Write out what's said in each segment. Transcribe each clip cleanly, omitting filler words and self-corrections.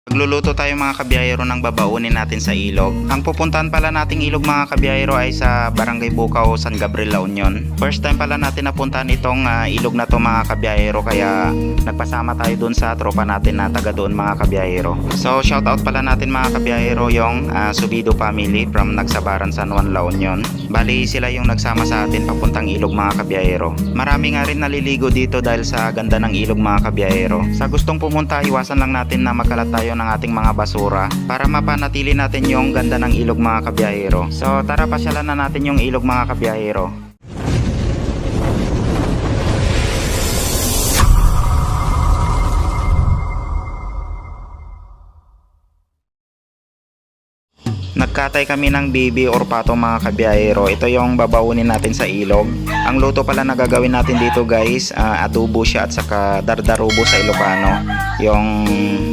Magluluto tayo mga kabiyahero ng babaunin natin sa ilog. Ang pupuntahan pala nating ilog mga kabiyahero ay sa Barangay Bukaw, San Gabriel, La Union. First time pala natin napuntahan itong ilog na to mga kabiyahero, kaya nagpasama tayo dun sa tropa natin na taga doon mga kabiyahero. So shoutout pala natin mga kabiyahero yung Subido family from Nagsabaran, San Juan, La Union. Bali sila yung nagsama sa atin papuntang ilog mga kabiyahero. Marami nga rin naliligo dito dahil sa ganda ng ilog mga kabiyahero. Sa gustong pumunta, iwasan lang natin na magkalat tayo ng ating mga basura para mapanatili natin yung ganda ng ilog mga kabiyahero. So tara, pasyalan na natin yung ilog mga kabiyahero. Nagkatay kami ng bibi or pato mga kabiyahero. Ito yung babaunin natin sa ilog. Ang luto pala na gagawin natin dito guys, adobo siya at saka dardarubo sa Ilocano, yung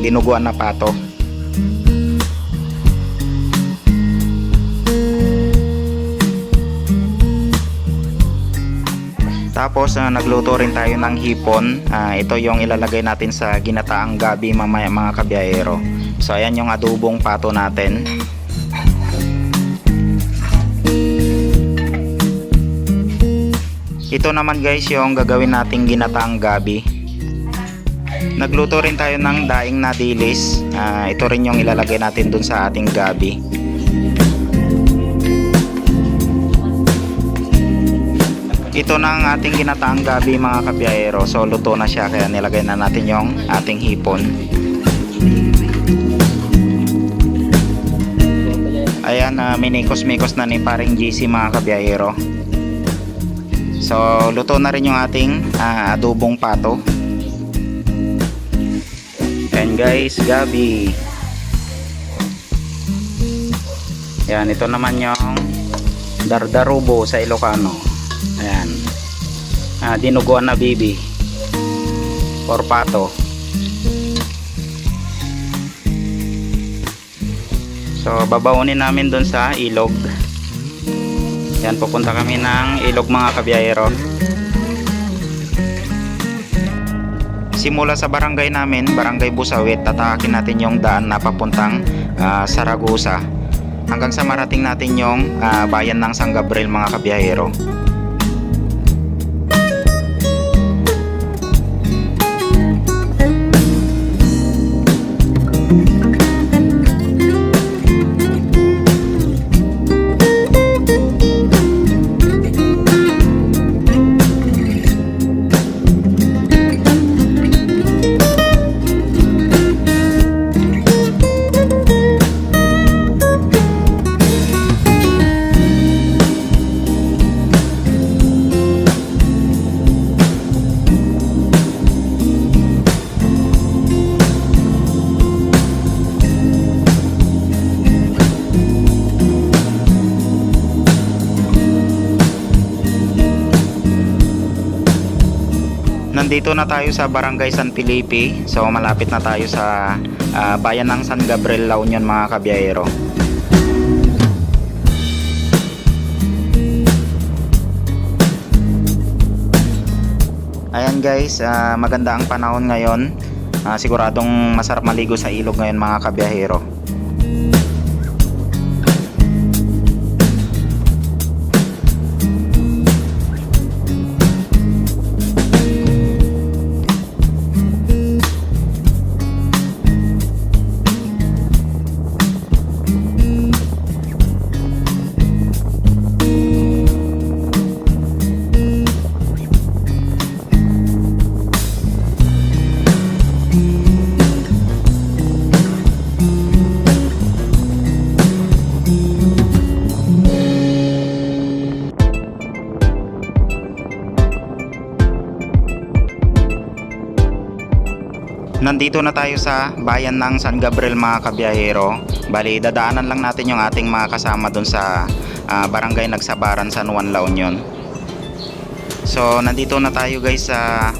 dinuguan na pato. Tapos nagluto rin tayo ng hipon. Ito yung ilalagay natin sa ginataang gabi mamaya mga kabiyahero. So ayan yung adobong pato natin. Ito naman guys yung gagawin nating ginataang gabi. Nagluto rin tayo ng daing na dilis. Ito rin yung ilalagay natin dun sa ating gabi. Ito na ang ating ginataang gabi mga kabiyahero. So luto na siya, kaya nilagay na natin yung ating hipon. Ayan, minikos-mikos na ni paring GC mga kabiyahero. So luto na rin yung ating adobong pato. And guys, gabi. Yan, ito naman yung dardarubo sa Ilocano. Ayan, dinuguan na bibi or pato. So babaunin namin dun sa ilog. Yan, pupunta kami ng ilog mga kabiyahero. Simula sa barangay namin, Barangay Busawit, tatahakin natin yung daan na papuntang Saragosa hanggang sa marating natin yung bayan ng San Gabriel mga kabiyahero. Nandito na tayo sa Barangay San Felipe. So malapit na tayo sa bayan ng San Gabriel, La Union mga kabiyahero. Ayan guys, maganda ang panahon ngayon. Siguradong masarap maligo sa ilog ngayon mga kabiyahero. Nandito na tayo sa bayan ng San Gabriel mga kabiyahero. Bali dadaanan lang natin yung ating mga kasama dun sa Barangay Nagsabaran, San Juan, La Union. So nandito na tayo guys sa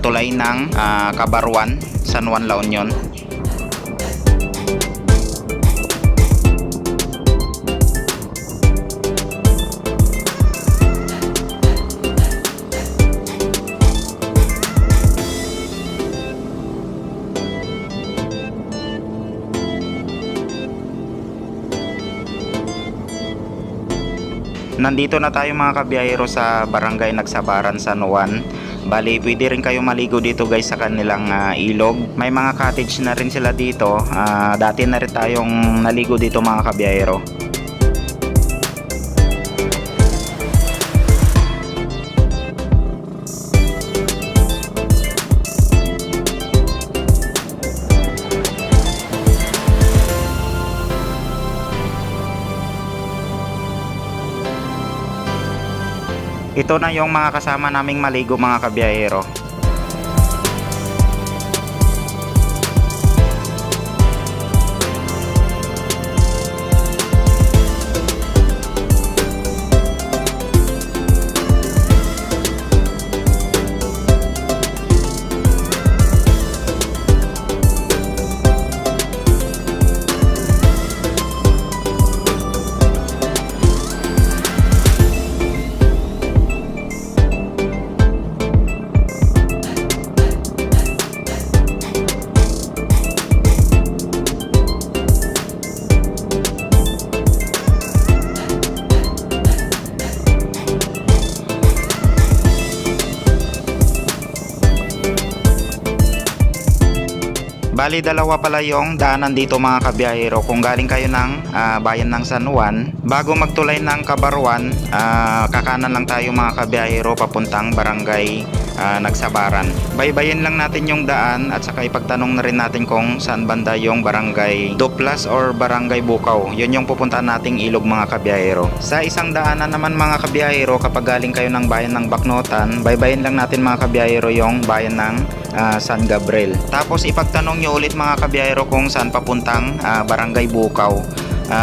tulay ng Kabarwan, San Juan, La Union. Nandito na tayo mga kabiyahero sa Barangay Nagsabaran, San Juan. Bali, pwede rin kayo maligo dito guys sa kanilang ilog. May mga cottage na rin sila dito. Dati na rin tayong naligo dito mga kabiyahero. Ito na yung mga kasama naming maligo mga kabiyahero. Bali, dalawa pala yung daanan dito mga kabiyahero. Kung galing kayo ng bayan ng San Juan, bago magtulay ng Kabarwan, kakanan lang tayo mga kabiyahero papuntang Barangay Nagsabaran. Baybayin lang natin yung daan at saka ipagtanong na rin natin kung saan banda yung Barangay Duplas or Barangay Bukaw. Yun yung pupuntahan nating ilog mga kabiyahero. Sa isang daanan naman mga kabiyahero, kapag galing kayo ng bayan ng Baknotan, baybayin lang natin mga kabiyahero yung bayan ng San Gabriel. Tapos ipagtanong nyo ulit mga kabiyahero kung saan papuntang Barangay Bukaw.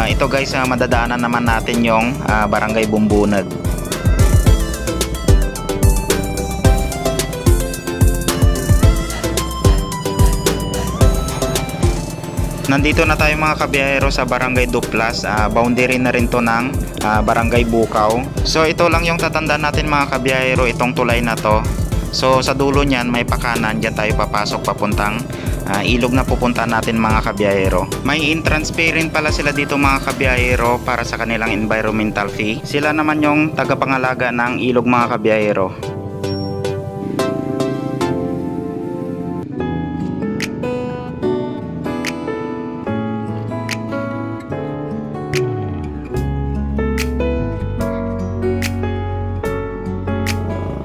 Ito guys, madadaanan naman natin yung Barangay Bumbunag. Nandito na tayo mga kabiyahero sa Barangay Duplas. Boundary na rin to ng Barangay Bukaw. So ito lang yung tatandaan natin mga kabiyahero, itong tulay na to. So sa dulo niyan may pakanan, diyan tayo papasok papuntang ilog na pupuntahan natin mga kabiyahero. May entrance fee rin pala sila dito mga kabiyahero para sa kanilang environmental fee. Sila naman yung tagapangalaga ng ilog mga kabiyahero.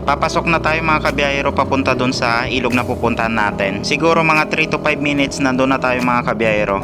Papasok na tayo mga kabiyahero papunta dun sa ilog na pupuntahan natin. Siguro mga 3 to 5 minutes nandun na tayo mga kabiyahero.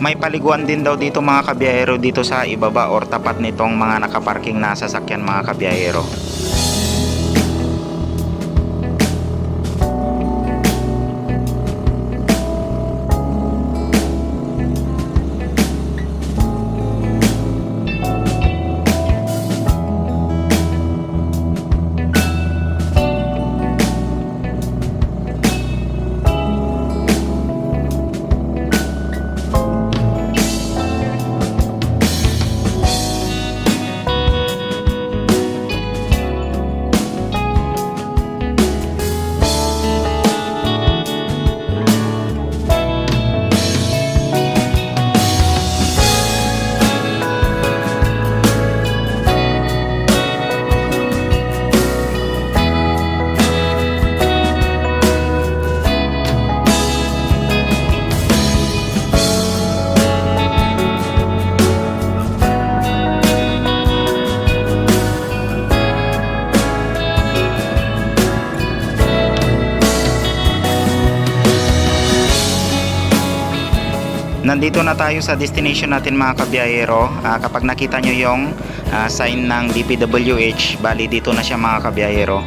May paliguan din daw dito mga kabiyahero dito sa ibaba or tapat nitong mga nakaparking na sasakyan mga kabiyahero. Nandito na tayo sa destination natin mga kabiyahero. Kapag nakita nyo yung sign ng DPWH, bali dito na siya mga kabiyahero.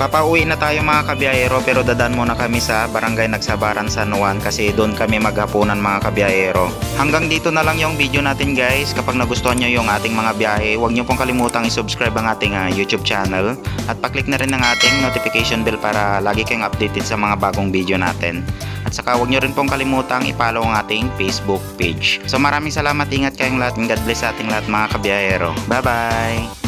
Papauwi na tayo mga kabiyahero, pero dadaan muna kami sa Barangay Nagsabaran San Juan kasi doon kami maghapunan mga kabiyahero. Hanggang dito na lang yung video natin guys. Kapag nagustuhan nyo yung ating mga biyahe, huwag nyo pong kalimutang i-subscribe ang ating YouTube channel at paklik na rin ang ating notification bell para lagi kayong updated sa mga bagong video natin. At saka huwag nyo rin pong kalimutang i-follow ang ating Facebook page. So maraming salamat, ingat kayong lahat, and God bless sa ating lahat mga kabiyahero. Bye bye!